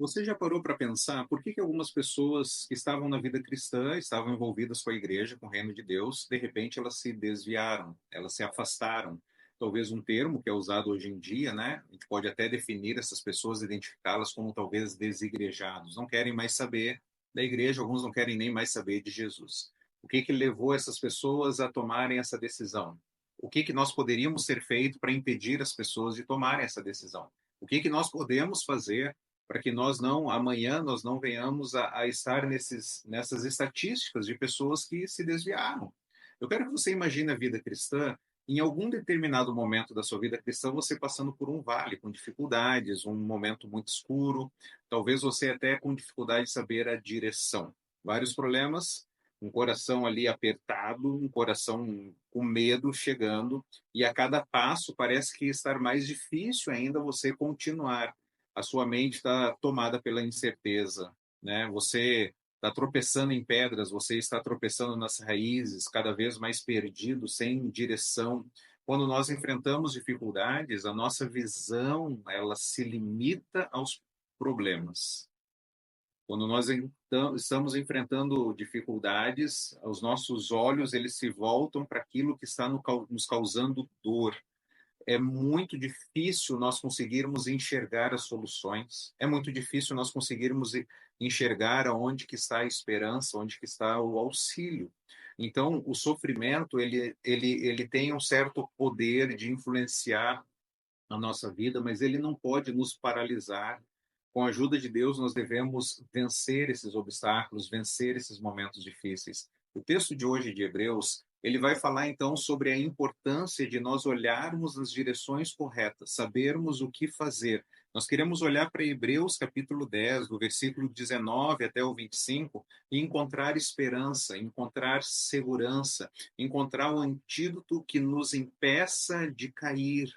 Você já parou para pensar por que algumas pessoas que estavam na vida cristã, estavam envolvidas com a igreja, com o reino de Deus, de repente elas se desviaram, elas se afastaram? Talvez um termo que é usado hoje em dia, né? A gente pode até definir essas pessoas, identificá-las como talvez desigrejados. Não querem mais saber da igreja, alguns não querem nem mais saber de Jesus. O que levou essas pessoas a tomarem essa decisão? O que nós poderíamos ter feito para impedir as pessoas de tomarem essa decisão? O que nós podemos fazer para que nós não, amanhã, nós não venhamos a estar nessas estatísticas de pessoas que se desviaram. Eu quero que você imagine a vida cristã, em algum determinado momento da sua vida cristã, você passando por um vale com dificuldades, um momento muito escuro, talvez você até com dificuldade de saber a direção. Vários problemas, um coração ali apertado, um coração com medo chegando, e a cada passo parece que estar mais difícil ainda você continuar. A sua mente está tomada pela incerteza, né? Você está tropeçando em pedras, você está tropeçando nas raízes, cada vez mais perdido, sem direção. Quando nós enfrentamos dificuldades, a nossa visão ela se limita aos problemas. Quando nós então, estamos enfrentando dificuldades, os nossos olhos eles se voltam para aquilo que está nos causando dor. É muito difícil nós conseguirmos enxergar as soluções, é muito difícil nós conseguirmos enxergar aonde que está a esperança, onde que está o auxílio. Então, o sofrimento, ele tem um certo poder de influenciar a nossa vida, mas ele não pode nos paralisar. Com a ajuda de Deus, nós devemos vencer esses obstáculos, vencer esses momentos difíceis. O texto de hoje de Hebreus, ele vai falar então sobre a importância de nós olharmos nas direções corretas, sabermos o que fazer. Nós queremos olhar para Hebreus capítulo 10, do versículo 19 até o 25, e encontrar esperança, encontrar segurança, encontrar o antídoto que nos impeça de cair,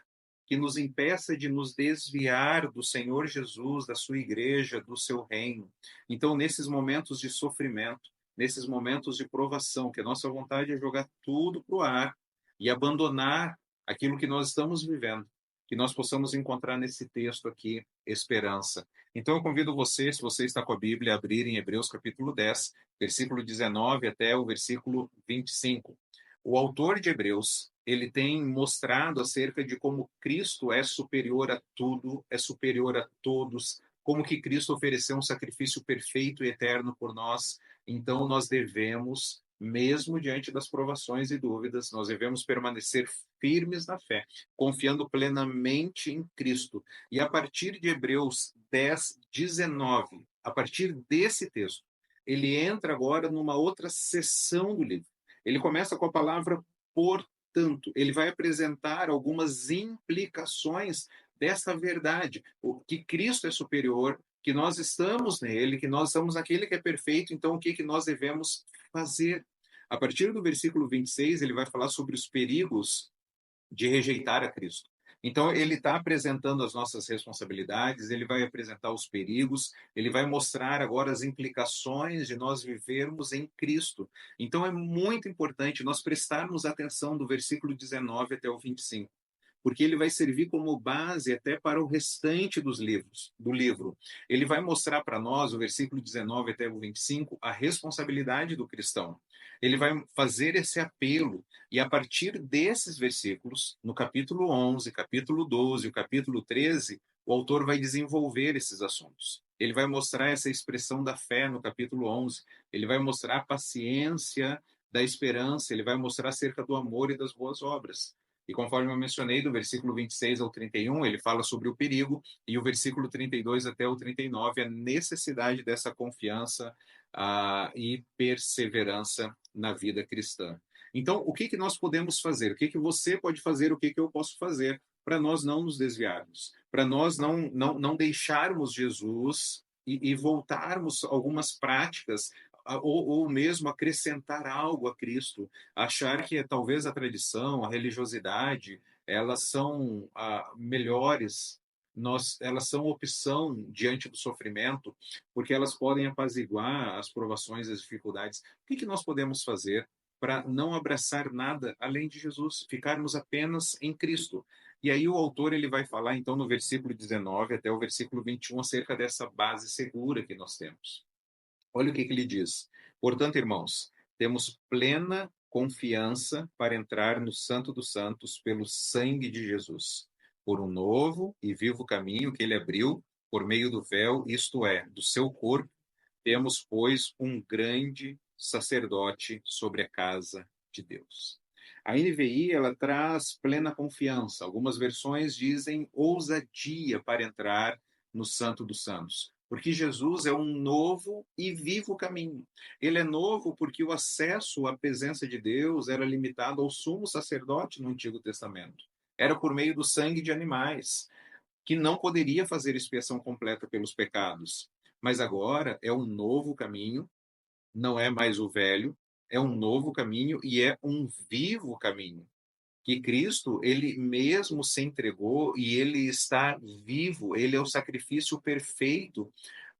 que nos impeça de nos desviar do Senhor Jesus, da sua igreja, do seu reino. Então, nesses momentos de sofrimento, nesses momentos de provação, que a nossa vontade é jogar tudo para o ar e abandonar aquilo que nós estamos vivendo, que nós possamos encontrar nesse texto aqui esperança. Então, eu convido você, se você está com a Bíblia, a abrir em Hebreus capítulo 10, versículo 19 até o versículo 25. O autor de Hebreus, ele tem mostrado acerca de como Cristo é superior a tudo, é superior a todos, como que Cristo ofereceu um sacrifício perfeito e eterno por nós. Então nós devemos, mesmo diante das provações e dúvidas, nós devemos permanecer firmes na fé, confiando plenamente em Cristo. E a partir de Hebreus 10, 19, a partir desse texto, ele entra agora numa outra seção do livro. Ele começa com a palavra portanto. Ele vai apresentar algumas implicações dessa verdade, o que Cristo é superior, que nós estamos nele, que nós estamos naquele que é perfeito, então o que nós devemos fazer? A partir do versículo 26, ele vai falar sobre os perigos de rejeitar a Cristo. Então, ele está apresentando as nossas responsabilidades, ele vai apresentar os perigos, ele vai mostrar agora as implicações de nós vivermos em Cristo. Então, é muito importante nós prestarmos atenção do versículo 19 até o 25, porque ele vai servir como base até para o restante do livro. Ele vai mostrar para nós, o versículo 19 até o 25, a responsabilidade do cristão. Ele vai fazer esse apelo, e a partir desses versículos, no capítulo 11, capítulo 12, o capítulo 13, o autor vai desenvolver esses assuntos. Ele vai mostrar essa expressão da fé no capítulo 11, ele vai mostrar a paciência da esperança, ele vai mostrar acerca do amor e das boas obras. E conforme eu mencionei, do versículo 26 ao 31, ele fala sobre o perigo, e o versículo 32 até o 39, a necessidade dessa confiança e perseverança na vida cristã. Então, o que nós podemos fazer? O que você pode fazer? O que eu posso fazer para nós não nos desviarmos? Para nós não deixarmos Jesus e voltarmos a algumas práticas ou mesmo acrescentar algo a Cristo, achar que talvez a tradição, a religiosidade, elas são melhores, elas são opção diante do sofrimento, porque elas podem apaziguar as provações e as dificuldades. O que nós podemos fazer para não abraçar nada além de Jesus, ficarmos apenas em Cristo? E aí o autor ele vai falar, então, no versículo 19 até o versículo 21, acerca dessa base segura que nós temos. Olha o que ele diz. Portanto, irmãos, temos plena confiança para entrar no Santo dos Santos pelo sangue de Jesus, por um novo e vivo caminho que ele abriu por meio do véu, isto é, do seu corpo. Temos, pois, um grande sacerdote sobre a casa de Deus. A NVI, ela traz plena confiança. Algumas versões dizem ousadia para entrar no Santo dos Santos, porque Jesus é um novo e vivo caminho. Ele é novo porque o acesso à presença de Deus era limitado ao sumo sacerdote no Antigo Testamento. Era por meio do sangue de animais, que não poderia fazer expiação completa pelos pecados. Mas agora é um novo caminho, não é mais o velho, é um novo caminho e é um vivo caminho. Que Cristo, ele mesmo se entregou e ele está vivo, ele é o sacrifício perfeito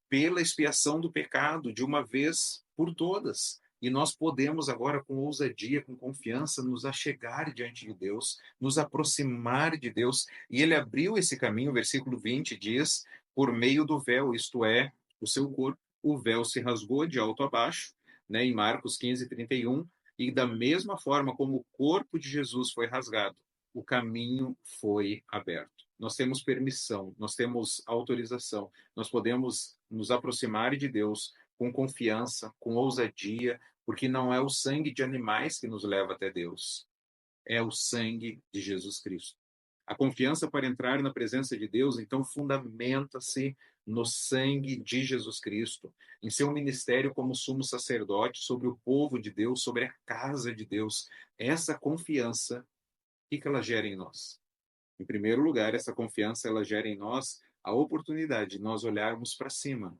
pela expiação do pecado de uma vez por todas. E nós podemos agora, com ousadia, com confiança, nos achegar diante de Deus, nos aproximar de Deus. E ele abriu esse caminho, o versículo 20 diz, por meio do véu, isto é, o seu corpo. O véu se rasgou de alto a baixo, né, em Marcos 15, 31. E da mesma forma como o corpo de Jesus foi rasgado, o caminho foi aberto. Nós temos permissão, nós temos autorização, nós podemos nos aproximar de Deus com confiança, com ousadia, porque não é o sangue de animais que nos leva até Deus, é o sangue de Jesus Cristo. A confiança para entrar na presença de Deus, então, fundamenta-se no sangue de Jesus Cristo, em seu ministério como sumo sacerdote sobre o povo de Deus, sobre a casa de Deus. Essa confiança, o que ela gera em nós? Em primeiro lugar, essa confiança ela gera em nós a oportunidade de nós olharmos para cima.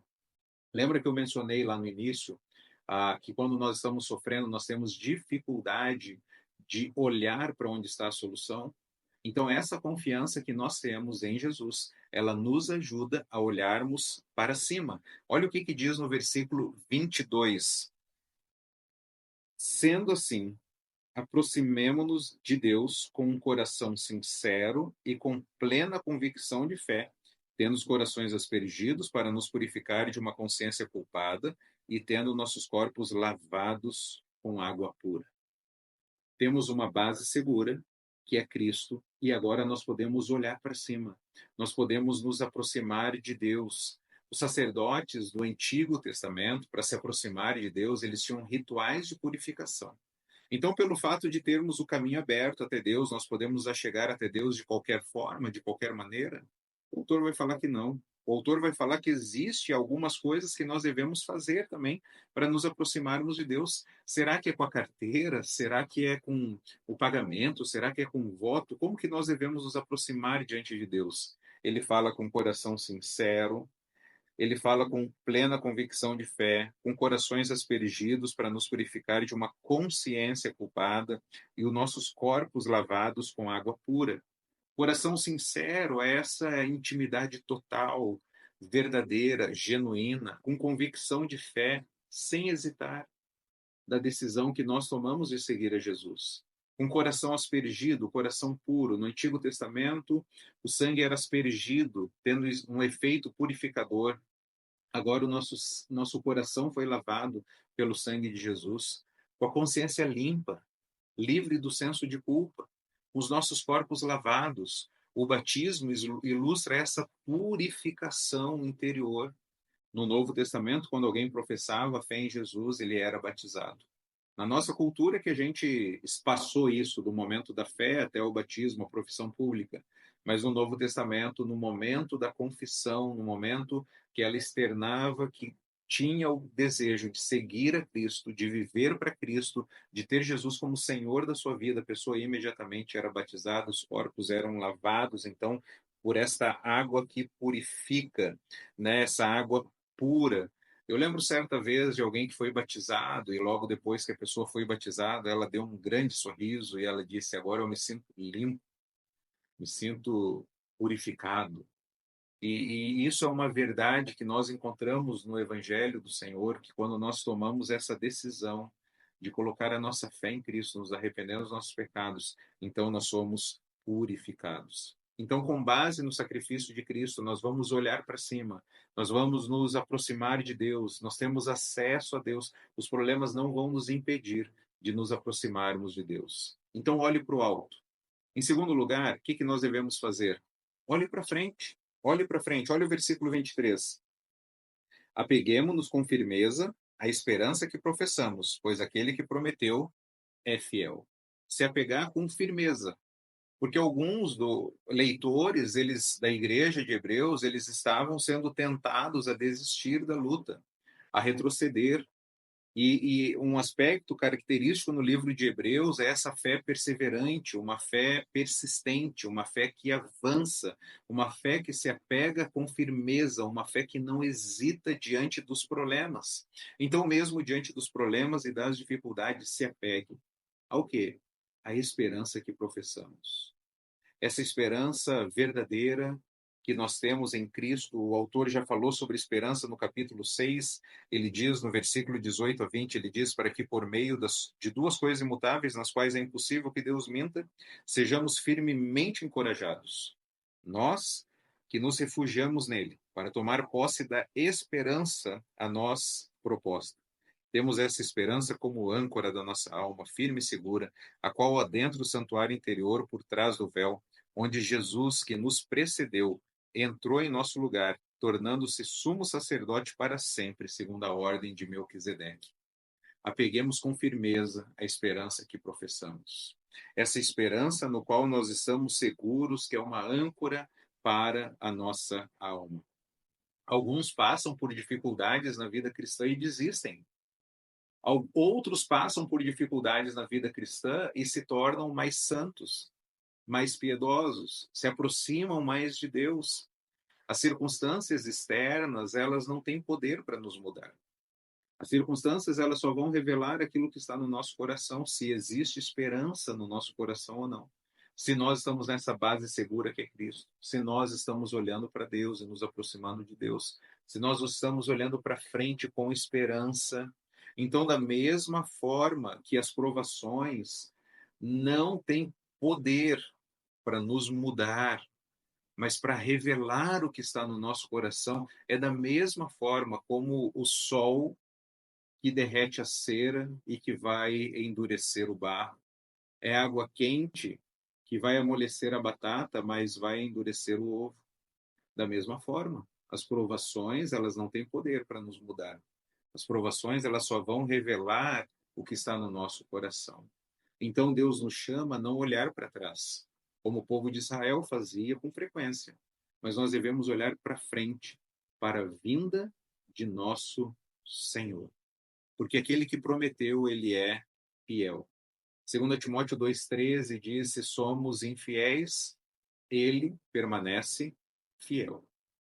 Lembra que eu mencionei lá no início que quando nós estamos sofrendo, nós temos dificuldade de olhar para onde está a solução? Então, essa confiança que nós temos em Jesus, ela nos ajuda a olharmos para cima. Olha o que diz no versículo 22. Sendo assim, aproximemo-nos de Deus com um coração sincero e com plena convicção de fé, tendo os corações aspergidos para nos purificar de uma consciência culpada e tendo nossos corpos lavados com água pura. Temos uma base segura, que é Cristo, e agora nós podemos olhar para cima. Nós podemos nos aproximar de Deus. Os sacerdotes do Antigo Testamento, para se aproximar de Deus, eles tinham rituais de purificação. Então, pelo fato de termos o caminho aberto até Deus, nós podemos chegar até Deus de qualquer forma, de qualquer maneira? O autor vai falar que não. O autor vai falar que existe algumas coisas que nós devemos fazer também para nos aproximarmos de Deus. Será que é com a carteira? Será que é com o pagamento? Será que é com o voto? Como que nós devemos nos aproximar diante de Deus? Ele fala com um coração sincero, ele fala com plena convicção de fé, com corações aspergidos para nos purificar de uma consciência culpada e os nossos corpos lavados com água pura. Coração sincero é essa intimidade total, verdadeira, genuína, com convicção de fé, sem hesitar, da decisão que nós tomamos de seguir a Jesus. Um coração aspergido, coração puro. No Antigo Testamento, o sangue era aspergido, tendo um efeito purificador. Agora o nosso coração foi lavado pelo sangue de Jesus, com a consciência limpa, livre do senso de culpa, os nossos corpos lavados. O batismo ilustra essa purificação interior. No Novo Testamento, quando alguém professava a fé em Jesus, ele era batizado. Na nossa cultura que a gente espaçou isso do momento da fé até o batismo, a profissão pública. Mas no Novo Testamento, no momento da confissão, no momento que ela externava que tinha o desejo de seguir a Cristo, de viver para Cristo, de ter Jesus como Senhor da sua vida, a pessoa imediatamente era batizada, os corpos eram lavados, então, por esta água que purifica, né, essa água pura. Eu lembro certa vez de alguém que foi batizado e logo depois que a pessoa foi batizada, ela deu um grande sorriso e ela disse: "Agora eu me sinto limpo, me sinto purificado". E isso é uma verdade que nós encontramos no Evangelho do Senhor, que quando nós tomamos essa decisão de colocar a nossa fé em Cristo, nos arrependendo dos nossos pecados, então nós somos purificados. Então, com base no sacrifício de Cristo, nós vamos olhar para cima, nós vamos nos aproximar de Deus, nós temos acesso a Deus, os problemas não vão nos impedir de nos aproximarmos de Deus. Então, olhe para o alto. Em segundo lugar, o que que nós devemos fazer? Olhe para frente, olhe para frente, olhe o versículo 23. Apeguemo-nos com firmeza à esperança que professamos, pois aquele que prometeu é fiel. Se apegar com firmeza, porque alguns leitores, eles da igreja de Hebreus, eles estavam sendo tentados a desistir da luta, a retroceder. E um aspecto característico no livro de Hebreus é essa fé perseverante, uma fé persistente, uma fé que avança, uma fé que se apega com firmeza, uma fé que não hesita diante dos problemas. Então, mesmo diante dos problemas e das dificuldades, se apegue ao quê? A esperança que professamos. Essa esperança verdadeira que nós temos em Cristo, o autor já falou sobre esperança no capítulo 6, ele diz no versículo 18 a 20, ele diz para que por meio de duas coisas imutáveis, nas quais é impossível que Deus minta, sejamos firmemente encorajados. Nós que nos refugiamos nele, para tomar posse da esperança a nós proposta. Temos essa esperança como âncora da nossa alma, firme e segura, a qual adentra o santuário interior por trás do véu, onde Jesus, que nos precedeu, entrou em nosso lugar, tornando-se sumo sacerdote para sempre, segundo a ordem de Melquisedeque. Apeguemos com firmeza a esperança que professamos. Essa esperança no qual nós estamos seguros, que é uma âncora para a nossa alma. Alguns passam por dificuldades na vida cristã e desistem. Outros passam por dificuldades na vida cristã e se tornam mais santos, mais piedosos, se aproximam mais de Deus. As circunstâncias externas, elas não têm poder para nos mudar. As circunstâncias, elas só vão revelar aquilo que está no nosso coração, se existe esperança no nosso coração ou não. Se nós estamos nessa base segura que é Cristo, se nós estamos olhando para Deus e nos aproximando de Deus, se nós estamos olhando para frente com esperança. Então, da mesma forma que as provações não têm poder para nos mudar, mas para revelar o que está no nosso coração, é da mesma forma como o sol que derrete a cera e que vai endurecer o barro. É água quente que vai amolecer a batata, mas vai endurecer o ovo. Da mesma forma, as provações, elas não têm poder para nos mudar. As provações, elas só vão revelar o que está no nosso coração. Então Deus nos chama a não olhar para trás, como o povo de Israel fazia com frequência, mas nós devemos olhar para frente, para a vinda de nosso Senhor. Porque aquele que prometeu, ele é fiel. 2 Timóteo 2,13 diz: se somos infiéis, ele permanece fiel.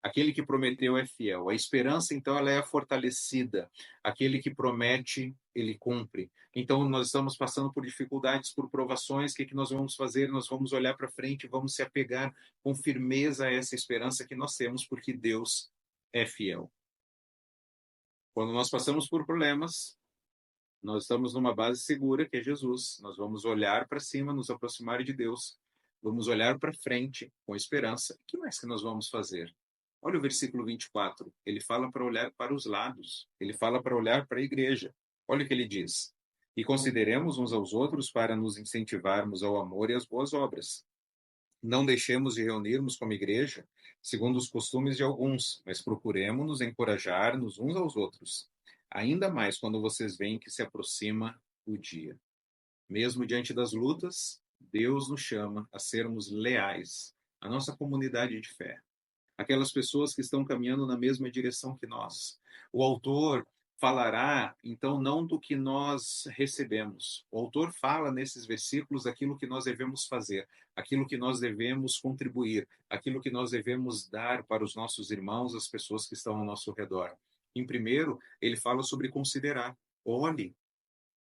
Aquele que prometeu é fiel. A esperança, então, ela é fortalecida. Aquele que promete, ele cumpre. Então, nós estamos passando por dificuldades, por provações. O que nós vamos fazer? Nós vamos olhar para frente, vamos se apegar com firmeza a essa esperança que nós temos, porque Deus é fiel. Quando nós passamos por problemas, nós estamos numa base segura, que é Jesus. Nós vamos olhar para cima, nos aproximar de Deus. Vamos olhar para frente com esperança. O que mais que nós vamos fazer? Olha o versículo 24. Ele fala para olhar para os lados. Ele fala para olhar para a igreja. Olha o que ele diz. E consideremos uns aos outros para nos incentivarmos ao amor e às boas obras. Não deixemos de reunirmos como igreja, segundo os costumes de alguns, mas procuremos-nos encorajar-nos uns aos outros. Ainda mais quando vocês veem que se aproxima o dia. Mesmo diante das lutas, Deus nos chama a sermos leais à nossa comunidade de fé, aquelas pessoas que estão caminhando na mesma direção que nós. O autor falará, então, não do que nós recebemos. O autor fala nesses versículos aquilo que nós devemos fazer, aquilo que nós devemos contribuir, aquilo que nós devemos dar para os nossos irmãos, as pessoas que estão ao nosso redor. Em primeiro, ele fala sobre considerar. Olhe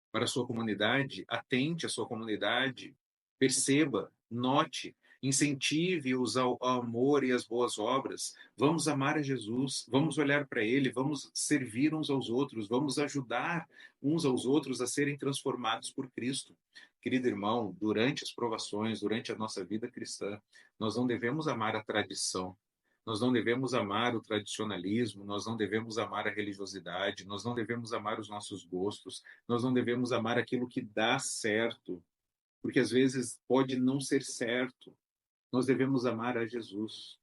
para a sua comunidade, atente à sua comunidade, perceba, note. Incentive-os ao amor e às boas obras. Vamos amar a Jesus, vamos olhar para Ele, vamos servir uns aos outros, vamos ajudar uns aos outros a serem transformados por Cristo. Querido irmão, durante as provações, durante a nossa vida cristã, nós não devemos amar a tradição, nós não devemos amar o tradicionalismo, nós não devemos amar a religiosidade, nós não devemos amar os nossos gostos, nós não devemos amar aquilo que dá certo, porque às vezes pode não ser certo. Nós devemos amar a Jesus,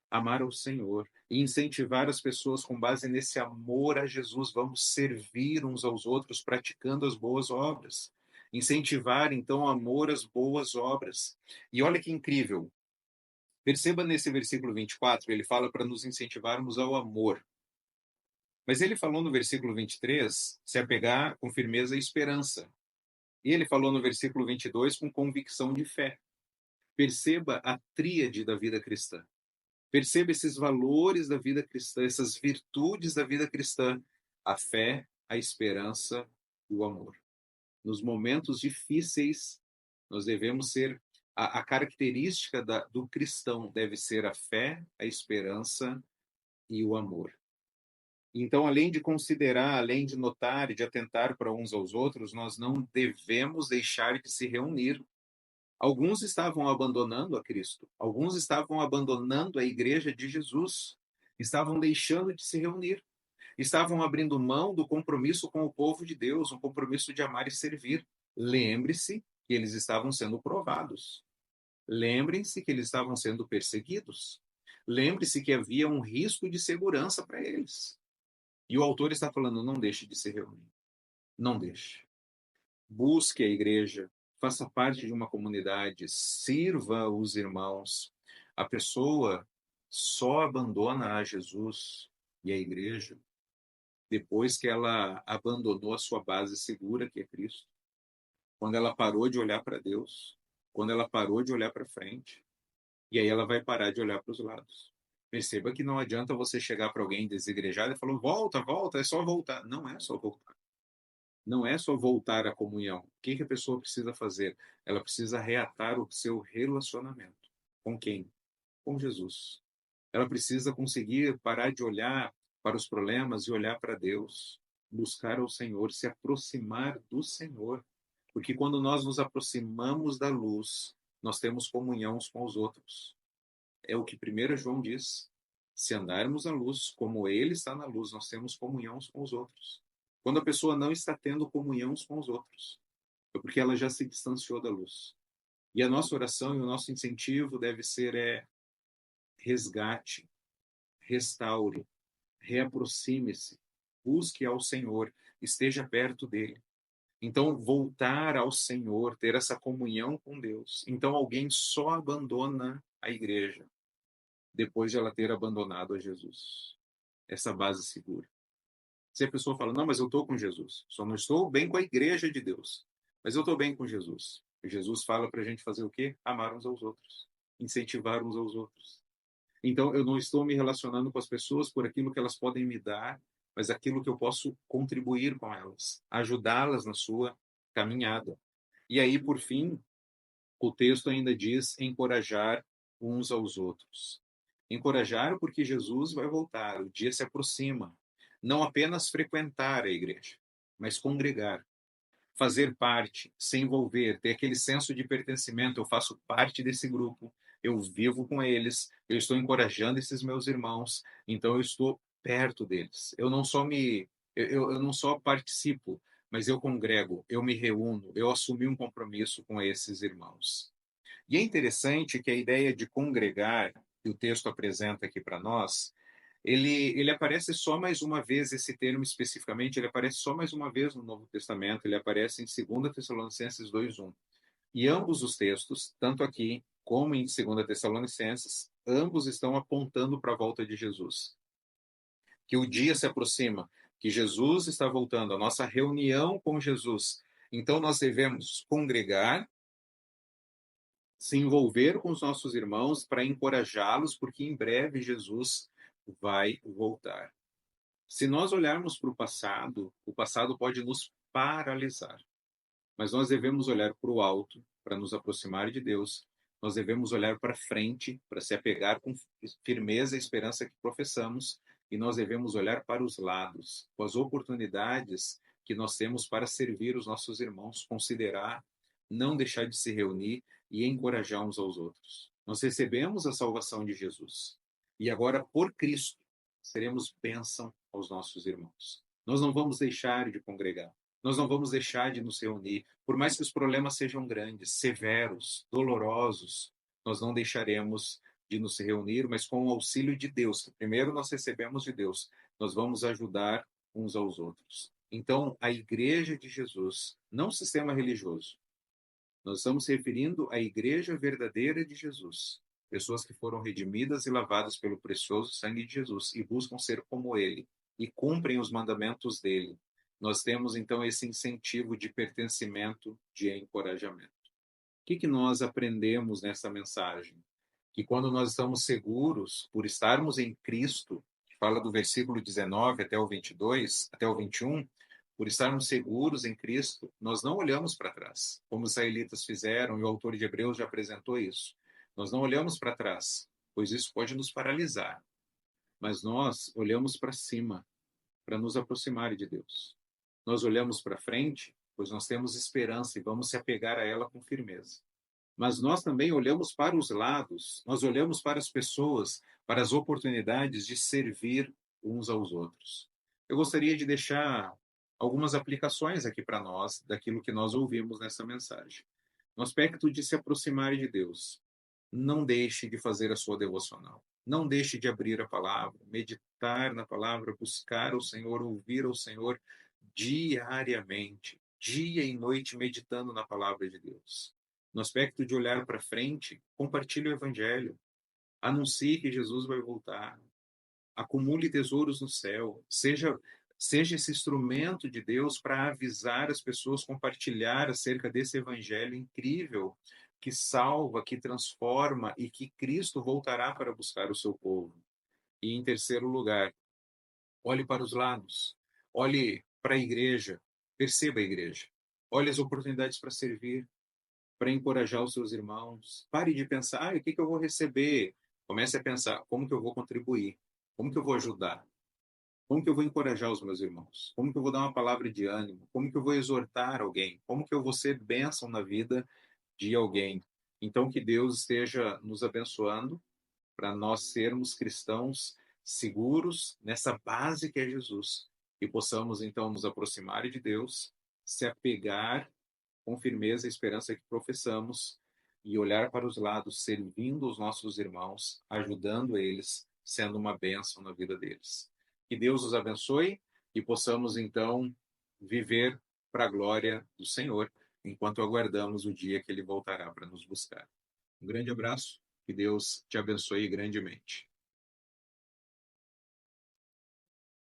amar ao Senhor e incentivar as pessoas com base nesse amor a Jesus. Vamos servir uns aos outros praticando as boas obras. Incentivar, então, o amor às boas obras. E olha que incrível. Perceba nesse versículo 24, ele fala para nos incentivarmos ao amor. Mas ele falou no versículo 23, se apegar com firmeza à esperança. E ele falou no versículo 22, com convicção de fé. Perceba a tríade da vida cristã. Perceba esses valores da vida cristã, essas virtudes da vida cristã: a fé, a esperança e o amor. Nos momentos difíceis, nós devemos ser. A característica do cristão deve ser a fé, a esperança e o amor. Então, além de considerar, além de notar e de atentar para uns aos outros, nós não devemos deixar de se reunir. Alguns estavam abandonando a Cristo, alguns estavam abandonando a igreja de Jesus, estavam deixando de se reunir, estavam abrindo mão do compromisso com o povo de Deus, um compromisso de amar e servir. Lembre-se que eles estavam sendo provados. Lembrem-se que eles estavam sendo perseguidos. Lembre-se que havia um risco de segurança para eles. E o autor está falando: não deixe de se reunir. Não deixe. Busque a igreja, faça parte de uma comunidade, sirva os irmãos. A pessoa só abandona a Jesus e a igreja depois que ela abandonou a sua base segura, que é Cristo. Quando ela parou de olhar para Deus, quando ela parou de olhar para frente, e aí ela vai parar de olhar para os lados. Perceba que não adianta você chegar para alguém desigrejado e falar: volta, volta, é só voltar. Não é só voltar. Não é só voltar à comunhão. O que a pessoa precisa fazer? Ela precisa reatar o seu relacionamento. Com quem? Com Jesus. Ela precisa conseguir parar de olhar para os problemas e olhar para Deus, buscar o Senhor, se aproximar do Senhor. Porque quando nós nos aproximamos da luz, nós temos comunhão uns com os outros. É o que 1 João diz. Se andarmos na luz, como Ele está na luz, nós temos comunhão uns com os outros. Quando a pessoa não está tendo comunhão uns com os outros, é porque ela já se distanciou da luz. E a nossa oração e o nosso incentivo deve ser resgate, restaure, reaproxime-se, busque ao Senhor, esteja perto dele. Então, voltar ao Senhor, ter essa comunhão com Deus. Então, alguém só abandona a igreja depois de ela ter abandonado a Jesus. Essa base segura. Se a pessoa fala: não, mas eu estou com Jesus, só não estou bem com a igreja de Deus, mas eu estou bem com Jesus. E Jesus fala para a gente fazer o quê? Amar uns aos outros, incentivar uns aos outros. Então, eu não estou me relacionando com as pessoas por aquilo que elas podem me dar, mas aquilo que eu posso contribuir com elas, ajudá-las na sua caminhada. E aí, por fim, o texto ainda diz encorajar uns aos outros. Encorajar porque Jesus vai voltar, o dia se aproxima. Não apenas frequentar a igreja, mas congregar, fazer parte, se envolver, ter aquele senso de pertencimento. Eu faço parte desse grupo, eu vivo com eles, eu estou encorajando esses meus irmãos, então eu estou perto deles. Eu não só participo, mas eu congrego, eu me reúno, eu assumi um compromisso com esses irmãos. E é interessante que a ideia de congregar, que o texto apresenta aqui para nós, ele aparece só mais uma vez, esse termo especificamente, ele aparece só mais uma vez no Novo Testamento, ele aparece em 2 Tessalonicenses 2:1. E ambos os textos, tanto aqui como em 2 Tessalonicenses, ambos estão apontando para a volta de Jesus. Que o dia se aproxima, que Jesus está voltando, a nossa reunião com Jesus. Então nós devemos congregar, se envolver com os nossos irmãos para encorajá-los, porque em breve Jesus vai voltar. Se nós olharmos para o passado pode nos paralisar, mas nós devemos olhar para o alto para nos aproximar de Deus. nós devemos olhar para frente, para se apegar com firmeza à esperança que professamos, e nós devemos olhar para os lados, com as oportunidades que nós temos para servir os nossos irmãos, considerar, não deixar de se reunir e encorajar uns aos outros. Nós recebemos a salvação de Jesus e agora, por Cristo, seremos bênção aos nossos irmãos. Nós não vamos deixar de congregar, nós não vamos deixar de nos reunir, por mais que os problemas sejam grandes, severos, dolorosos, nós não deixaremos de nos reunir, mas com o auxílio de Deus, que primeiro nós recebemos de Deus, nós vamos ajudar uns aos outros. Então, a Igreja de Jesus, não o sistema religioso, nós estamos se referindo à Igreja verdadeira de Jesus, pessoas que foram redimidas e lavadas pelo precioso sangue de Jesus e buscam ser como Ele e cumprem os mandamentos dele. Nós temos então esse incentivo de pertencimento, de encorajamento. O que nós aprendemos nessa mensagem? Que quando nós estamos seguros por estarmos em Cristo, que fala do versículo 19 até o 22, até o 21, por estarmos seguros em Cristo, nós não olhamos para trás, como os israelitas fizeram, e o autor de Hebreus já apresentou isso. Nós não olhamos para trás, pois isso pode nos paralisar, mas nós olhamos para cima, para nos aproximar de Deus. Nós olhamos para frente, pois nós temos esperança e vamos se apegar a ela com firmeza. Mas nós também olhamos para os lados, nós olhamos para as pessoas, para as oportunidades de servir uns aos outros. Eu gostaria de deixar algumas aplicações aqui para nós, daquilo que nós ouvimos nessa mensagem. No aspecto de se aproximar de Deus, não deixe de fazer a sua devocional. Não deixe de abrir a palavra, meditar na palavra, buscar o Senhor, ouvir o Senhor diariamente, dia e noite, meditando na palavra de Deus. No aspecto de olhar para frente, compartilhe o Evangelho, anuncie que Jesus vai voltar, acumule tesouros no céu, seja esse instrumento de Deus para avisar as pessoas, compartilhar acerca desse Evangelho incrível que salva, que transforma e que Cristo voltará para buscar o seu povo. E em terceiro lugar, olhe para os lados, olhe para a igreja, perceba a igreja, olhe as oportunidades para servir, para encorajar os seus irmãos. Pare de pensar, o que eu vou receber? Comece a pensar, como que eu vou contribuir? Como que eu vou ajudar? Como que eu vou encorajar os meus irmãos? Como que eu vou dar uma palavra de ânimo? Como que eu vou exortar alguém? Como que eu vou ser bênção na vida de alguém? Então, que Deus esteja nos abençoando para nós sermos cristãos seguros nessa base que é Jesus e possamos, então, nos aproximar de Deus, se apegar com firmeza a esperança que professamos e olhar para os lados, servindo os nossos irmãos, ajudando eles, sendo uma bênção na vida deles. Que Deus os abençoe e possamos, então, viver para a glória do Senhor, enquanto aguardamos o dia que Ele voltará para nos buscar. Um grande abraço, que Deus te abençoe grandemente.